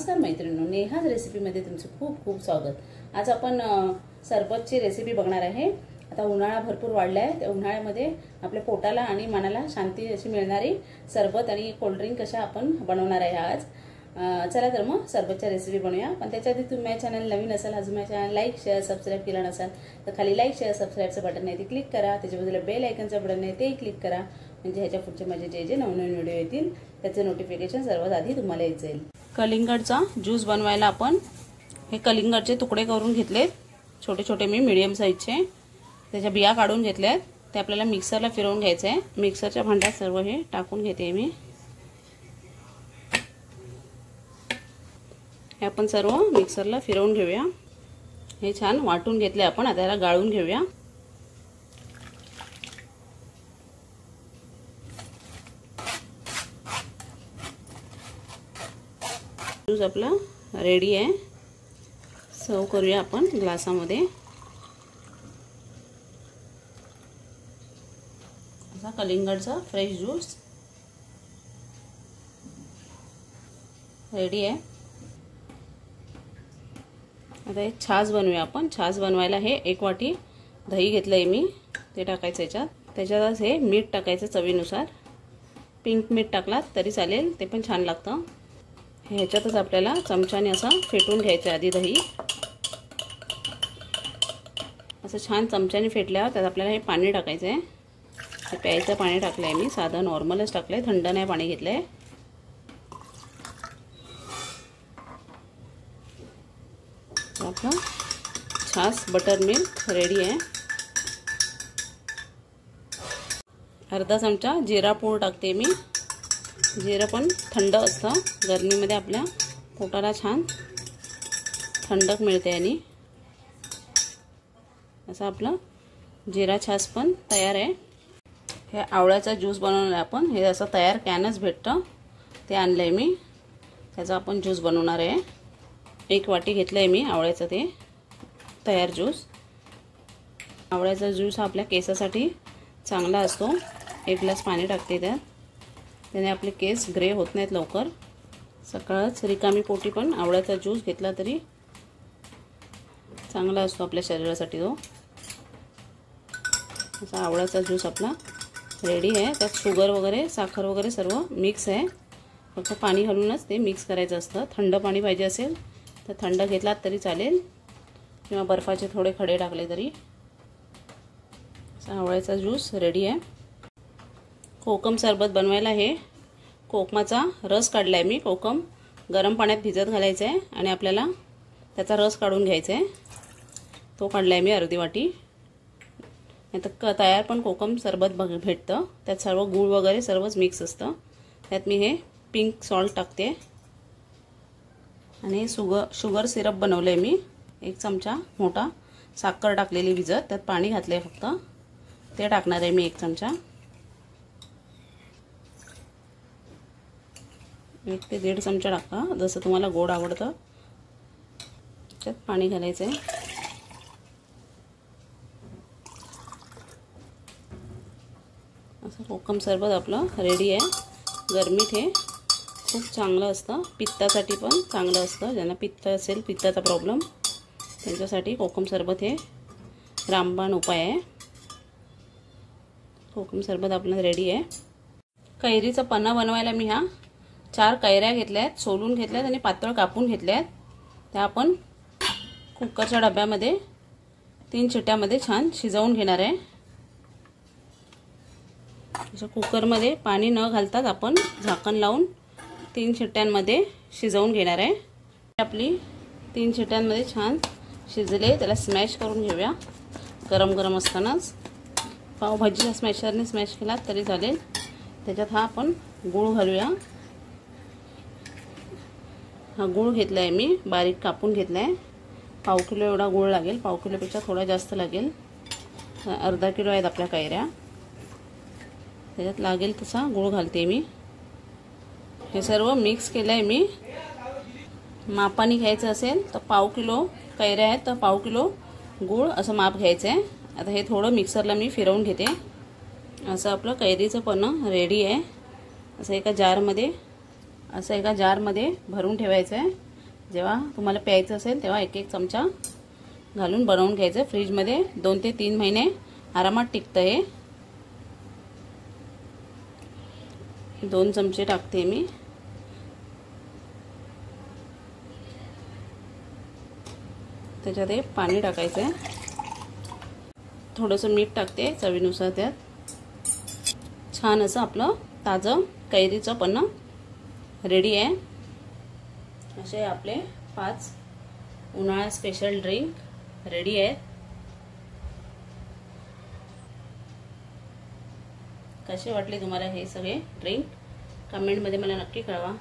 नमस्कार मैत्रिणींनो, नेहाज रेसिपीमध्ये तुमचं खूप खूप स्वागत। आज आपण सरबतची रेसिपी बघणार आहे। आता उन्हाळा भरपूर वाढला आहे, त्या उन्हाळ्यामध्ये आपल्या पोटाला आणि मनाला शांती अशी मिळणारी सरबत आणि कोल्ड ड्रिंक कशा आपण बनवणार आहे आज। चला तर मग सरबतची रेसिपी बनवूया। पण त्याच्या आधी तुम्ही माझ्या चॅनल नवीन असाल, अजून माझ्या चॅनल लाईक शेअर सबस्क्राइब केला नसाल तर खाली लाईक शेअर सबस्क्राइबचं बटन आहे ते क्लिक करा, त्याच्या बाजूला बेल आयकॉनचं बटन आहे तेही क्लिक करा, म्हणजे ह्याच्या पुढचे माझे जे नवनवीन व्हिडिओ येतील त्याचे नोटिफिकेशन सर्वात आधी तुम्हाला येत जाईल। कलिंगडचा ज्यूस बनवायला आपण हे कलिंगडचे तुकडे करून घेतलेत, छोटे छोटे मी मीडियम साईजचे, त्याच्या बिया काढून घेतल्यात, ते आपल्याला मिक्सरला फिरवून घ्यायचे आहे। मिक्सरच्या भांड्यात सर्व हे टाकून घेते मी। हे आपण सर्व मिक्सरला फिरवून घेऊया। हे छान वाटून घेतले आपण, आता याला गाळून घेऊया। ज्यूस आपला रेडी आहे, सर्व करूया आपण ग्लासामध्ये। असा कलिंगडचा फ्रेश ज्यूस रेडी आहे। आता एक छास बनवूया आपण। छास बनवायला हे 1 वाटी दही घेतलंय मी, ते टाकायचं याच्यात। त्याच्यातच हे मीठ टाकायचं चवीनुसार, पिंक मीठ टाकलात तरी चालेल, ते पण छान लागतं। ह्याच्यातच आपल्याला चमच्याने असं फेटून घ्यायचं आधी दही। असं छान चमच्याने फेटल्यावर त्यात आपल्याला हे पाणी टाकायचं आहे। हे प्यायचं पाणी टाकलंय मी, साधं नॉर्मलच टाकलंय, थंड नाही पाणी घेतलंय। आपला छास बटर मिल्क रेडी आहे। अर्धा चमचा जिरा पूड टाकते मी। जिरं पण थंड असतं, गरमीमध्ये आपल्या पोटाला छान थंडक मिळते। आणि असं आपलं जिरा छास पण तयार आहे। हे आवळ्याचा ज्यूस बनवणार आपण, हे असं तयार कॅनच भेटतं, ते आणलंय मी, त्याचा आपण ज्यूस बनवणार आहे। 1 वाटी घेतलंय मी आवळ्याचं ते तयार ज्यूस। आवळ्याचा ज्यूस हा आपल्या केसासाठी चांगला असतो। 1 ग्लास पाणी टाकते त्यात, त्याने आपले केस ग्रे होत नाहीत लवकर। सकाळच रिकामी पोटी पण आवळ्याचा ज्यूस घेतला तरी चांगला असतो आपल्या शरीरासाठी तो। असा आवळ्याचा ज्यूस आपला रेडी आहे। त्यात शुगर वगैरे साखर वगैरे सर्व मिक्स आहे, फक्त पाणी घालूनच ते मिक्स करायचं असतं। थंड पाणी पाहिजे असेल तर थंड घेतलात तरी चालेल, किंवा बर्फाचे थोडे खडे टाकले तरी। असा आवळ्याचा ज्यूस रेडी आहे। कोकम सरबत बनवायला हे कोकमाचा रस काढलाय मी। कोकम गरम पाण्यात भिजत घालायचं आहे आणि आपल्याला त्याचा रस काढून घ्यायचा आहे, तो काढलाय मी अर्धी वाटी। आता तयार पण कोकम सरबत भेटतं, त्यात सर्व गूळ वगैरे सर्वच मिक्स असतं। त्यात मी हे पिंक सॉल्ट टाकते आणि शुगर सिरप बनवलंय मी। 1 चमचा मोठा साखर टाकलेली भिजत, त्यात पाणी घातलंय फक्त, ते टाकणार आहे मी 1 चमचा। 1 ते 1.5 चमचा टाका, जसं तुम्हाला गोड आवडतं। त्यात पाणी घालायचं आहे। असं कोकम सरबत आपलं रेडी आहे। गरमीत हे खूप चांगलं असतं, पित्तासाठी पण चांगलं असतं। ज्यांना पित्त असेल, पित्ताचा प्रॉब्लेम, त्यांच्यासाठी कोकम सरबत हे रामबाण उपाय आहे। कोकम सरबत आपलं रेडी आहे। कैरीचं पन्ना बनवायला मी 4 कैऱ्या घेतल्यात, सोलून घेतल्यात आणि पातळ कापून घेतल्यात। त्या आपण कुकरच्या डब्यामध्ये 3 शिट्ट्यामध्ये छान शिजवून घेणार आहे। असं कुकरमध्ये पाणी न घालताच आपण झाकण लावून 3 शिट्ट्यांमध्ये शिजवून घेणार आहे। आपली 3 शिट्ट्यांमध्ये छान शिजले, त्याला स्मॅश करून घेऊया गरम गरम असतानाच। पावभाजीच्या स्मॅशरने स्मॅश केला तरी चालेल। त्याच्यात आपण गूळ घालूया। हा गूळ घेतलाय मी, बारीक कापून घेतलाय। पाव किलो एवढा गूळ लागेल, पाव किलोपेक्षा थोडा जास्त लागेल। अर्धा किलो आहेत आपल्या कैऱ्या, त्याच्यात लागेल तसा गूळ घालते मी। हे सर्व मिक्स केलंय मी। मापाने घ्यायचं असेल तर पाव किलो कैऱ्या आहेत तर पाव किलो गूळ असं माप घ्यायचं आहे। आता हे थोडं मिक्सरला मी फिरवून घेते। असं आपलं कैरीचं पन्ह रेडी आहे। असं एका जारमध्ये भरून ठेवायचं आहे जेव्हा तुम्हाला प्यायचं असेल तेव्हा एक एक चमचा घालून बनवून घ्यायचं. फ्रीजमध्ये 2 ते 3 महिने आरामात टिकतं हे. 2 चमचे टाकते मी. त्याच्यात हे पाणी टाकायचं आहे. थोडंसं मीठ टाकते चवीनुसार. त्यात छान असं आपलं ताजं कैरीचं पन्ह रेडी आहे. असे आपले 5 उन्हाळा स्पेशल ड्रिंक रेडी आहेत. कसे वाटले तुम्हाला हे सगळे ड्रिंक कमेंटमध्ये मला नक्की कळवा.